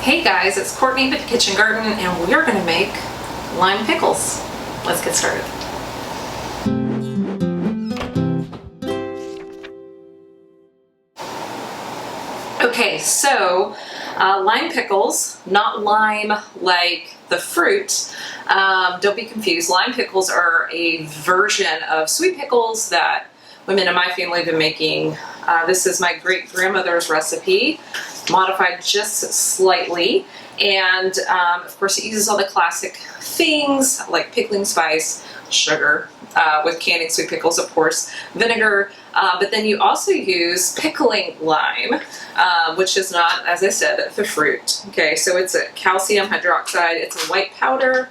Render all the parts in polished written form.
Hey guys, it's Courtney with the Kitchen Garden, and we're going to make lime pickles. Let's get started. Okay, so lime pickles, not lime like the fruit. Don't be confused. Lime pickles are a version of sweet pickles that women in my family have been making. This is my great-grandmother's recipe, modified just slightly. And of course it uses all the classic things like pickling spice, sugar, with canning sweet pickles, of course, vinegar, but then you also use pickling lime, which is not, as I said, the fruit. Okay, so it's a calcium hydroxide, it's a white powder,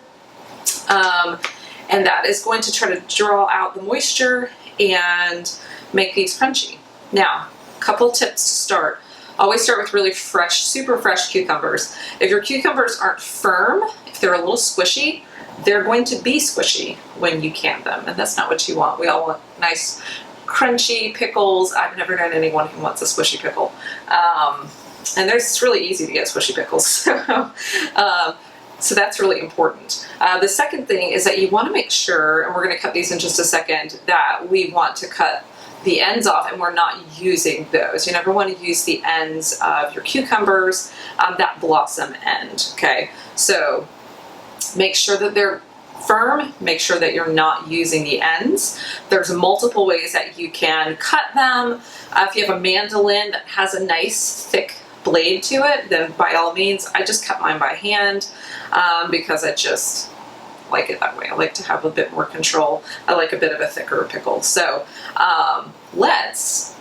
and that is going to try to draw out the moisture and make these crunchy. Now, a couple tips to start. Always start with really fresh, super fresh cucumbers. If your cucumbers aren't firm, if they're a little squishy, they're going to be squishy when you can them, and that's not what you want. We all want nice, crunchy pickles. I've never known anyone who wants a squishy pickle. And it's really easy to get squishy pickles. So that's really important. The second thing is that you want to make sure, and we're going to cut these in just a second, that we want to cut the ends off and we're not using those. You never want to use the ends of your cucumbers, that blossom end, okay? So make sure that they're firm, make sure that you're not using the ends. There's multiple ways that you can cut them. If you have a mandolin that has a nice thick blade to it, then by all means, I just cut mine by hand because I just like it that way. I like to have a bit more control. I like a bit of a thicker pickle. So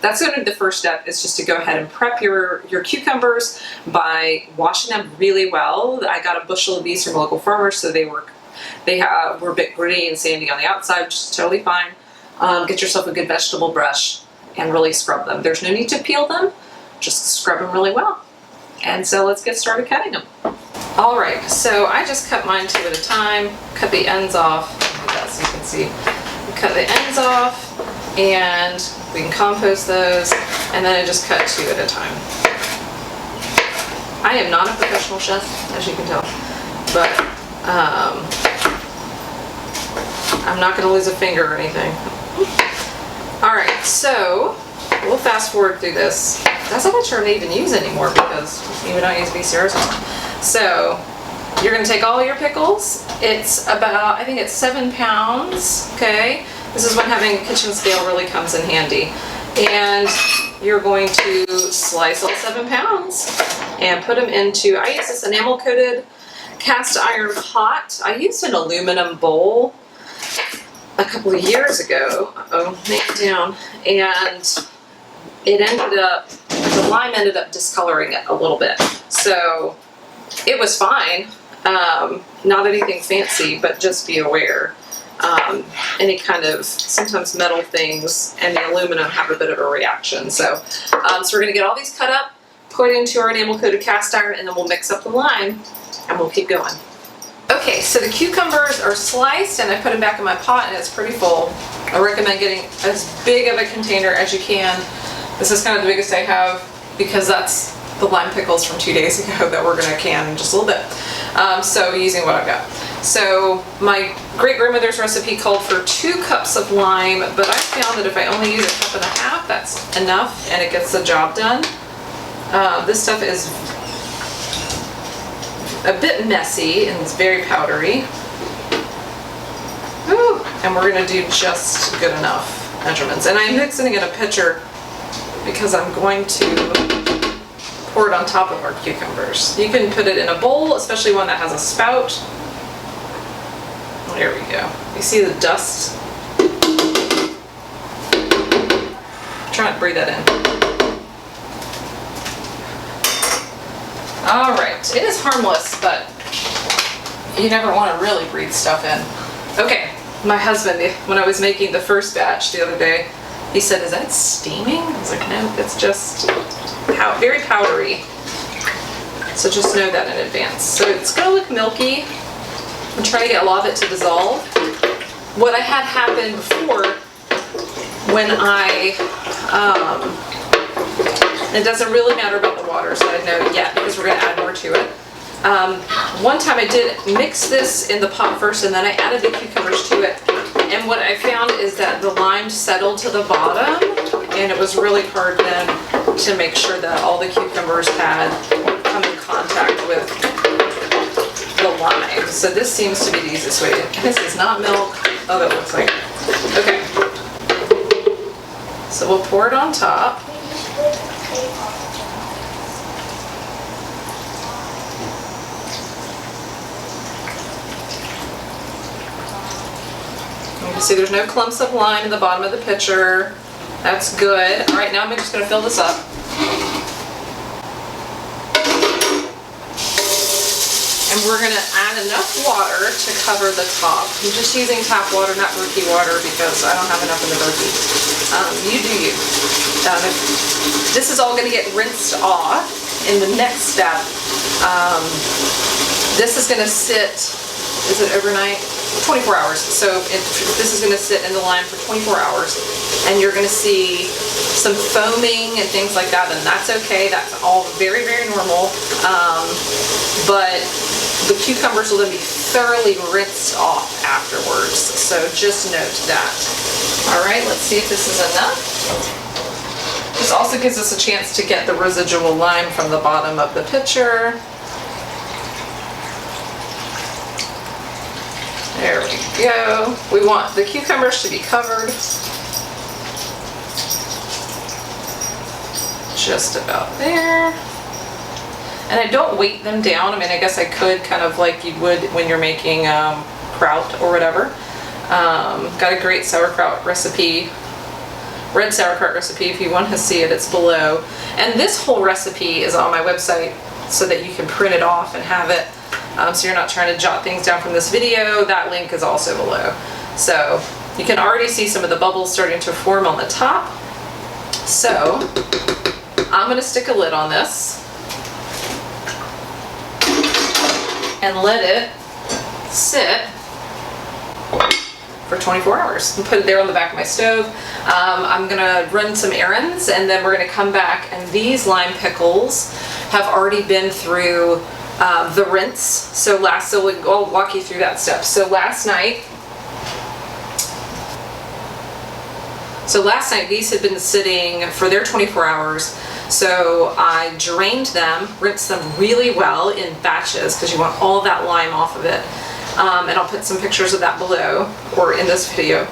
that's going to be the first step, is just to go ahead and prep your cucumbers by washing them really well. I got a bushel of these from a local farmer, so they were a bit gritty and sandy on the outside, which is totally fine. Get yourself a good vegetable brush and really scrub them. There's no need to peel them, just scrub them really well. And so let's get started cutting them. All right, so I just cut mine 2 at a time, cut the ends off, as you can see. Cut the ends off, and we can compost those, and then I just cut 2 at a time. I am not a professional chef, as you can tell, but I'm not going to lose a finger or anything. All right, so we'll fast forward through this. That's not much hard to even use anymore because we don't use VCRs. So you're going to take all your pickles. It's about, I think it's 7 pounds, okay? This is when having a kitchen scale really comes in handy. And you're going to slice all 7 pounds and put them into, I use this enamel coated cast iron pot. I used an aluminum bowl a couple of years ago. Nailed down. And it ended up, the lime ended up discoloring it a little bit. So it was fine. Not anything fancy, but just be aware. Any kind of, sometimes metal things and the aluminum have a bit of a reaction. So we're going to get all these cut up, put into our enamel coated cast iron, and then we'll mix up the lime and we'll keep going. Okay, so the cucumbers are sliced and I put them back in my pot and it's pretty full. I recommend getting as big of a container as you can. This is kind of the biggest I have because that's the lime pickles from 2 days ago that we're going to can in just a little bit. So using what I've got. So my great-grandmother's recipe called for 2 cups of lime, but I found that if I only use 1.5 cups, that's enough and it gets the job done. This stuff is a bit messy and it's very powdery. Woo. And we're going to do just good enough measurements. And I'm mixing it in a pitcher because I'm going to pour it on top of our cucumbers. You can put it in a bowl, especially one that has a spout. There we go. You see the dust? Try not to breathe that in. All right, it is harmless, but you never want to really breathe stuff in. Okay, my husband, when I was making the first batch the other day, he said, "Is that steaming?" I was like, "No, it's just very powdery." So just know that in advance. So it's gonna look milky. I'm trying to get a lot of it to dissolve. What I had happen before when it doesn't really matter about the water side note yet because we're going to add more to it. One time I did mix this in the pot first and then I added the cucumbers to it. And what I found is that the lime settled to the bottom and it was really hard then to make sure that all the cucumbers had come in contact with the lime. So this seems to be the easiest way. This is not milk. Oh, that looks like it. Okay. So we'll pour it on top. You can see there's no clumps of lime in the bottom of the pitcher. That's good. All right, now I'm just going to fill this up. And we're going to add enough water to cover the top. I'm just using tap water, not Berkey water, because I don't have enough in the Berkey. You do you. This is all going to get rinsed off in the next step. This is going to sit, is it overnight? 24 hours. So this is going to sit in the lime for 24 hours. And you're going to see some foaming and things like that, and that's okay. That's all very, very normal. But the cucumbers will then be thoroughly rinsed off afterwards. So just note that. All right, let's see if this is enough. This also gives us a chance to get the residual lime from the bottom of the pitcher. There we go. We want the cucumbers to be covered. Just about there. And I don't weight them down. I mean, I guess I could kind of like you would when you're making kraut or whatever. Got a great sauerkraut recipe, red sauerkraut recipe. If you want to see it, it's below. And this whole recipe is on my website so that you can print it off and have it. So you're not trying to jot things down from this video. That link is also below. So you can already see some of the bubbles starting to form on the top. So I'm going to stick a lid on this and let it sit for 24 hours and put it there on the back of my stove. I'm going to run some errands and then we're going to come back, and these lime pickles have already been through the rinse. So I'll walk you through that step. So last night these had been sitting for their 24 hours. So I drained them, rinsed them really well in batches because you want all that lime off of it. And I'll put some pictures of that below or in this video.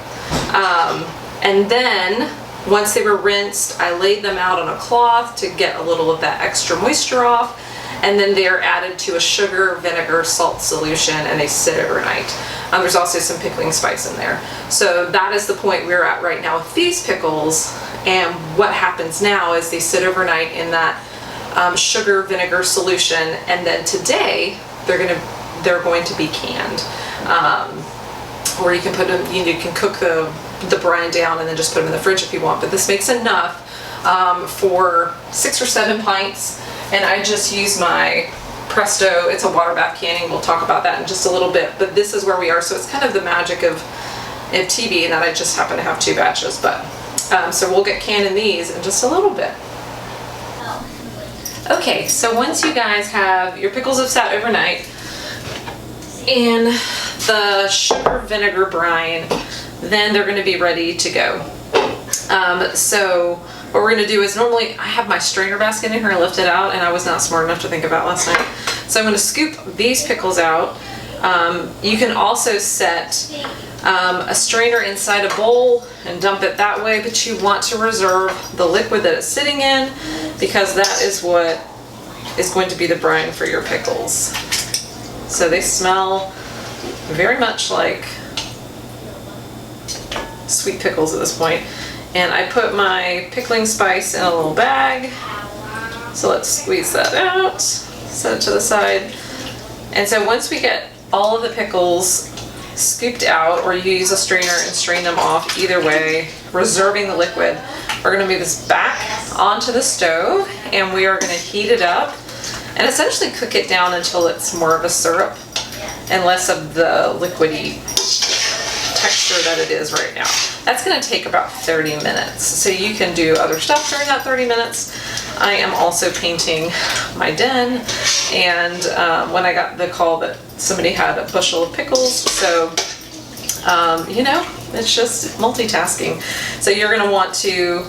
And then once they were rinsed, I laid them out on a cloth to get a little of that extra moisture off. And then they are added to a sugar, vinegar, salt solution, and they sit overnight. There's also some pickling spice in there. So that is the point we're at right now with these pickles. And what happens now is they sit overnight in that sugar, vinegar solution, and then today they're going to be canned. Or you can put them, you can cook the brine down and then just put them in the fridge if you want. But this makes enough for 6 or 7 pints. And I just use my Presto, it's a water bath canning. We'll talk about that in just a little bit, but this is where we are. So it's kind of the magic of TV, and that I just happen to have 2 batches. But so we'll get canning these in just a little bit. Okay, so once you guys have your pickles have sat overnight in the sugar vinegar brine, then they're going to be ready to go. So what we're going to do is, normally I have my strainer basket in here, I lift it out, and I was not smart enough to think about last night. So I'm going to scoop these pickles out. You can also set a strainer inside a bowl and dump it that way, but you want to reserve the liquid that it's sitting in because that is what is going to be the brine for your pickles. So they smell very much like sweet pickles at this point. And I put my pickling spice in a little bag. So let's squeeze that out, set it to the side. And so once we get all of the pickles scooped out, or you use a strainer and strain them off, either way, reserving the liquid, we're going to move this back onto the stove and we are going to heat it up and essentially cook it down until it's more of a syrup and less of the liquidy texture that it is right now. That's going to take about 30 minutes. So you can do other stuff during that 30 minutes. I am also painting my den, and when I got the call that somebody had a bushel of pickles, so you know, it's just multitasking. So you're gonna want to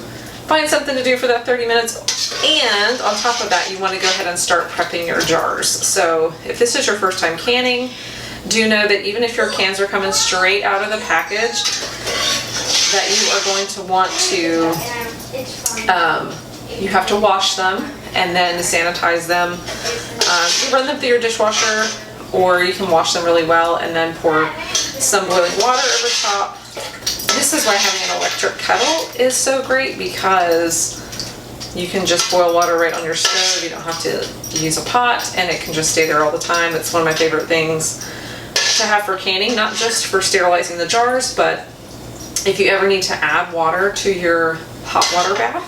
find something to do for that 30 minutes, and on top of that, you want to go ahead and start prepping your jars. So if this is your first time canning, do know that even if your cans are coming straight out of the package, that you are going to want to, you have to wash them and then sanitize them. You run them through your dishwasher, or you can wash them really well and then pour some boiling water over top. This is why having an electric kettle is so great, because you can just boil water right on your stove. You don't have to use a pot, and it can just stay there all the time. It's one of my favorite things to have for canning, not just for sterilizing the jars, but if you ever need to add water to your hot water bath,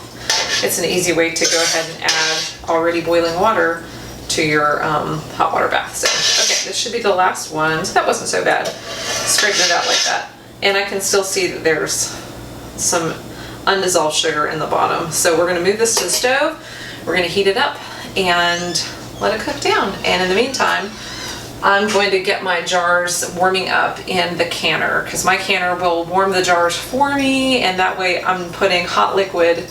it's an easy way to go ahead and add already boiling water to your hot water bath. So, okay, this should be the last one. So that wasn't so bad. Straighten it out like that. And I can still see that there's some undissolved sugar in the bottom. So we're gonna move this to the stove, we're gonna heat it up and let it cook down. And in the meantime, I'm going to get my jars warming up in the canner, because my canner will warm the jars for me, and that way I'm putting hot liquid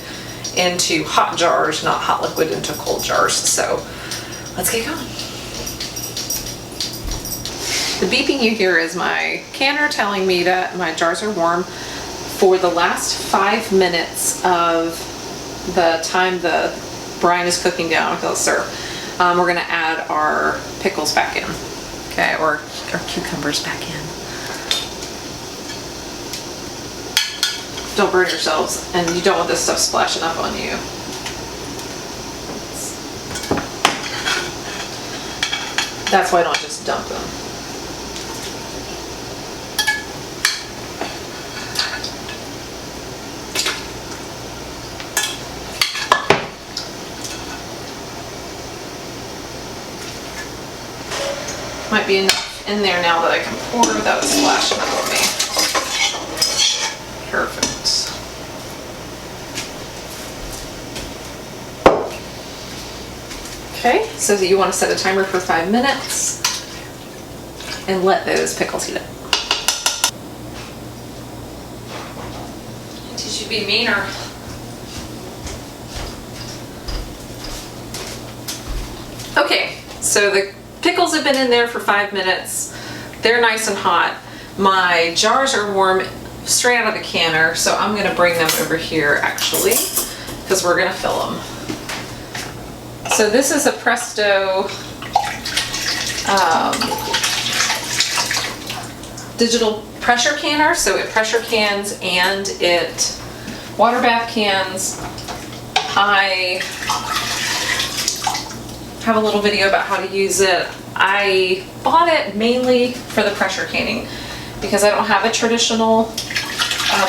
into hot jars, not hot liquid into cold jars. So let's get going. The beeping you hear is my canner telling me that my jars are warm for the last 5 minutes of the time the brine is cooking down. Okay, let's serve. We're gonna add our pickles back in. Okay, or cucumbers back in. Don't burn yourselves, and you don't want this stuff splashing up on you. That's why I don't just dump them. Might be enough in there now that I can pour without it splashing up on me. Perfect. Okay, so you want to set a timer for 5 minutes and let those pickles heat up. You should be meaner. Okay, so the pickles have been in there for 5 minutes. They're nice and hot. My jars are warm straight out of the canner, so I'm gonna bring them over here actually, because we're gonna fill them. So this is a Presto digital pressure canner. So it pressure cans and it water bath cans. I have a little video about how to use it. I bought it mainly for the pressure canning because I don't have a traditional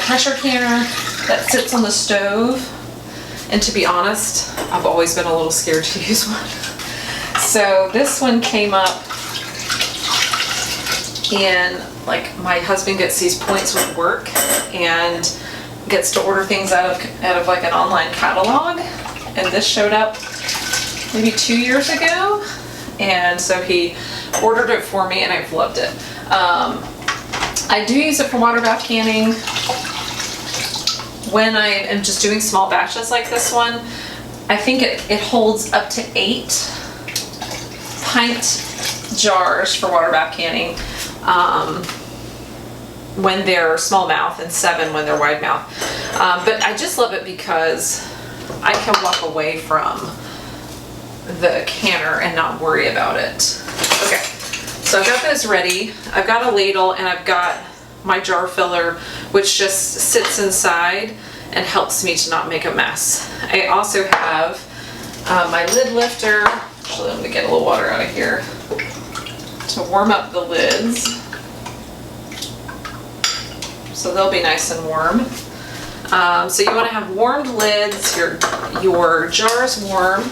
pressure canner that sits on the stove, and to be honest, I've always been a little scared to use one. So this one came up in, like, my husband gets these points with work and gets to order things out of like an online catalog, and this showed up maybe 2 years ago, and so he ordered it for me and I've loved it. I do use it for water bath canning when I am just doing small batches like this one. I think it holds up to 8 pint jars for water bath canning when they're small mouth, and 7 when they're wide mouth. But I just love it because I can walk away from the canner and not worry about it. Okay, so I've got those ready. I've got a ladle and I've got my jar filler, which just sits inside and helps me to not make a mess. I also have my lid lifter. Actually, I'm gonna get a little water out of here to warm up the lids, so they'll be nice and warm. So you want to have warmed lids, your jars warm,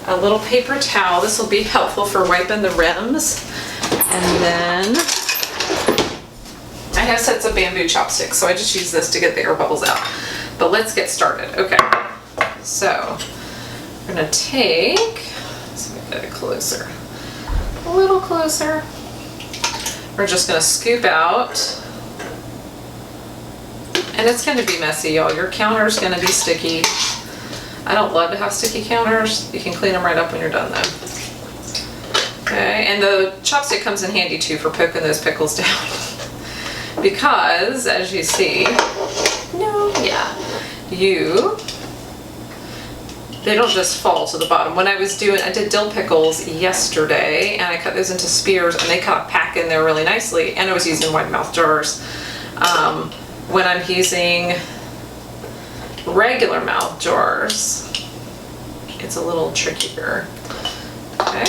a little paper towel. This will be helpful for wiping the rims. And then I have sets of bamboo chopsticks, so I just use this to get the air bubbles out. But let's get started. Okay, so we're gonna take, let's get it closer, a little closer. We're just gonna scoop out, and it's gonna be messy, y'all. Your counter's gonna be sticky. I don't love to have sticky counters. You can clean them right up when you're done though. Okay, and the chopstick comes in handy too for poking those pickles down. Because, as you see, they don't just fall to the bottom. When I did dill pickles yesterday, and I cut those into spears, and they kind of pack in there really nicely, and I was using wide mouth jars. When I'm using regular mouth jars, it's a little trickier. Okay.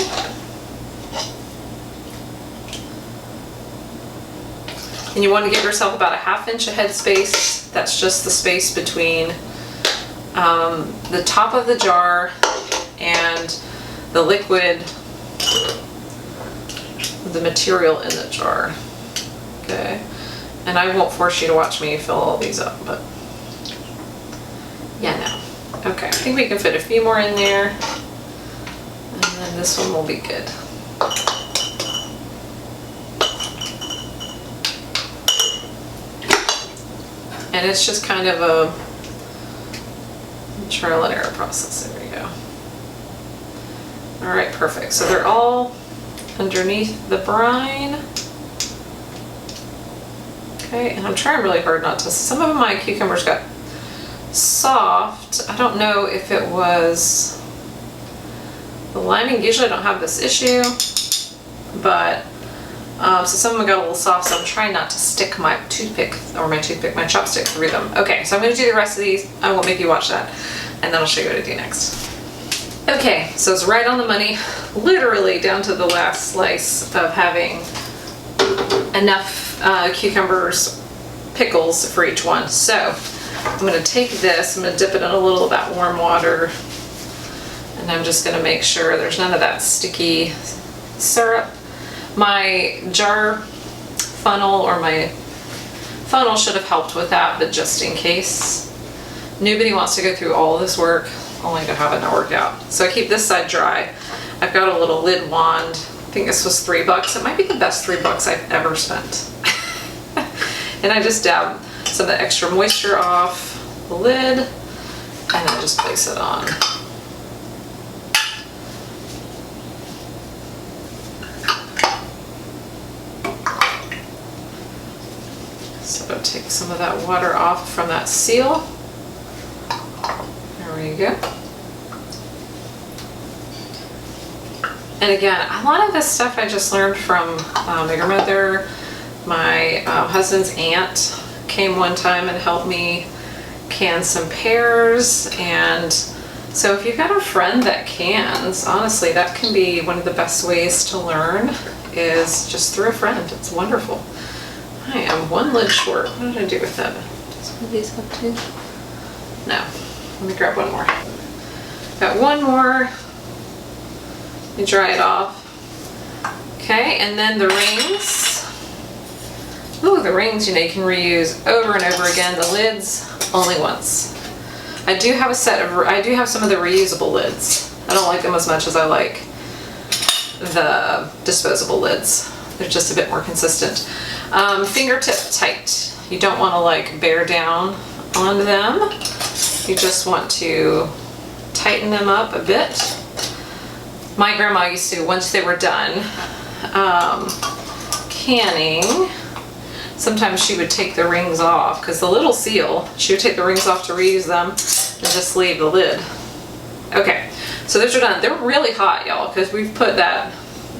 And you want to give yourself about a 1/2 inch of head space. That's just the space between the top of the jar and the liquid, the material in the jar. Okay. And I won't force you to watch me fill all these up, but yeah, no. Okay, I think we can fit a few more in there, and then this one will be good. And it's just kind of a trial and error process. There we go. All right, perfect. So they're all underneath the brine. Okay, and I'm trying really hard not to. Some of my cucumbers got soft. I don't know if it was the liming. Usually I don't have this issue, but so some of them got a little soft, so I'm trying not to stick my my chopstick through them. Okay, so I'm going to do the rest of these. I won't make you watch that, and then I'll show you what I do next. Okay, so it's right on the money, literally down to the last slice of having enough cucumbers, pickles for each one. So I'm going to take this, I'm going to dip it in a little of that warm water, and I'm just going to make sure there's none of that sticky syrup. My jar funnel, or my funnel, should have helped with that, but just in case. Nobody wants to go through all this work only to have it not work out. So I keep this side dry. I've got a little lid wand. I think this was $3. It might be the best $3 I've ever spent. And I just dab some of the extra moisture off the lid, and then just place it on. So take some of that water off from that seal. There we go. And again, a lot of this stuff I just learned from my grandmother. My husband's aunt came one time and helped me can some pears, and so if you've got a friend that cans, honestly, that can be one of the best ways to learn, is just through a friend. It's wonderful. I am one lid short. What did I do with that? Some of these have two? No. Let me grab one more. Got one more. Let me dry it off. Okay, and then the rings. Ooh, the rings, you know, you can reuse over and over again. The lids, only once. I do have some of the reusable lids. I don't like them as much as I like the disposable lids. They're just a bit more consistent. Fingertip tight. You don't want to like bear down on them. You just want to tighten them up a bit. My grandma used to, once they were done canning, sometimes she would take the rings off, because the little seal, she would take the rings off to reuse them and just leave the lid. Okay, so those are done. They're really hot, y'all, because we've put that,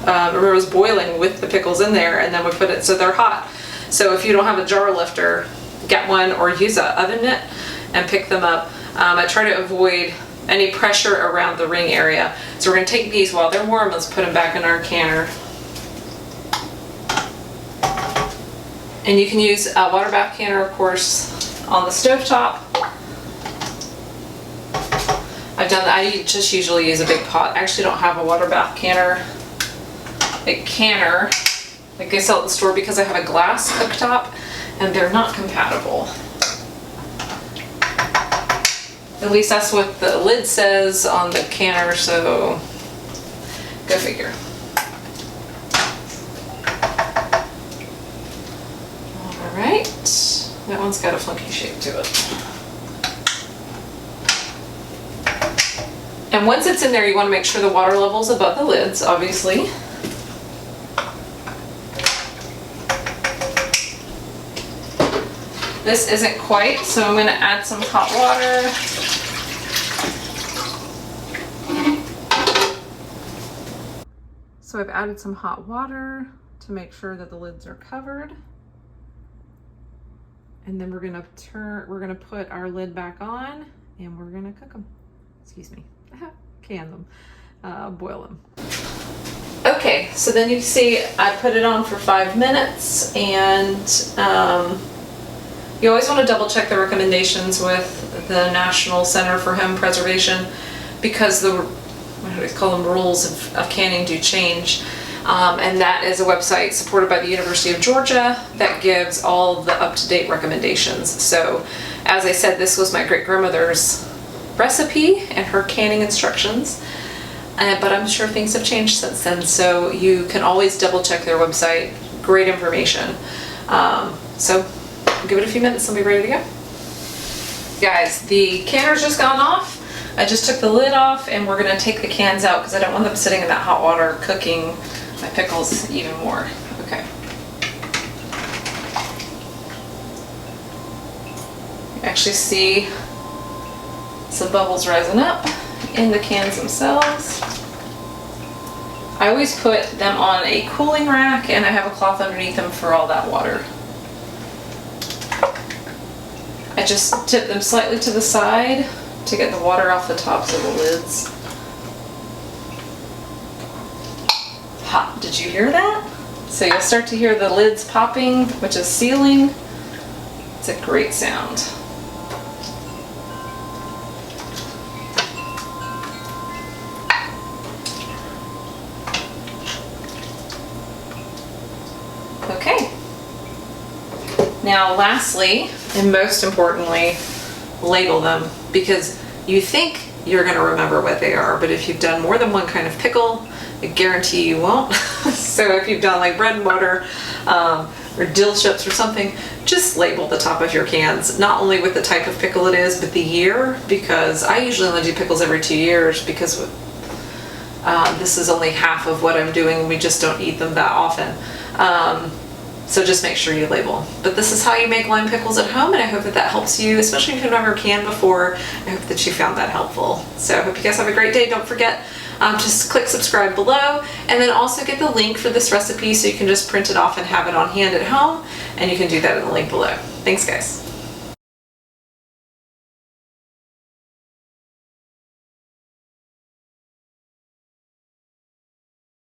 remember it was boiling with the pickles in there, and then we put it, so they're hot. So if you don't have a jar lifter, get one or use an oven mitt and pick them up. I try to avoid any pressure around the ring area. So we're going to take these while they're warm. Let's put them back in our canner. And you can use a water bath canner, of course, on the stovetop. I've done that. I just usually use a big pot. I actually don't have a water bath canner, a canner like they sell at the store, because I have a glass cooktop and they're not compatible. At least that's what the lid says on the canner, so go figure. All right, that one's got a funky shape to it. And once it's in there, you want to make sure the water level's above the lids, obviously. This isn't quite, so I'm going to add some hot water. So I've added some hot water to make sure that the lids are covered. And then we're going to put our lid back on and we're going to cook them. Excuse me. Can them, boil them. Okay, so then you see I put it on for 5 minutes, and you always want to double check the recommendations with the National Center for Home Preservation, because the, what do we call them, rules of canning do change. And that is a website supported by the University of Georgia that gives all the up-to-date recommendations. So as I said, this was my great-grandmother's recipe and her canning instructions, but I'm sure things have changed since then, so you can always double check their website. Great information. So give it a few minutes and be ready to go. Guys, the canner's just gone off. I just took the lid off and we're going to take the cans out because I don't want them sitting in that hot water cooking my pickles even more. Okay. You actually see some bubbles rising up in the cans themselves. I always put them on a cooling rack and I have a cloth underneath them for all that water. I just tip them slightly to the side to get the water off the tops of the lids. Ha, did you hear that? So you'll start to hear the lids popping, which is sealing. It's a great sound. Okay. Now lastly, and most importantly, label them, because you think you're going to remember what they are, but if you've done more than one kind of pickle, I guarantee you won't. So if you've done like bread and butter or dill chips or something, just label the top of your cans, not only with the type of pickle it is, but the year, because I usually only do pickles every 2 years because this is only half of what I'm doing. We just don't eat them that often. So just make sure you label. But this is how you make lime pickles at home, and I hope that that helps you, especially if you've never canned before. I hope that you found that helpful. So I hope you guys have a great day. Don't forget, just click subscribe below, and then also get the link for this recipe so you can just print it off and have it on hand at home, and you can do that in the link below. Thanks, guys.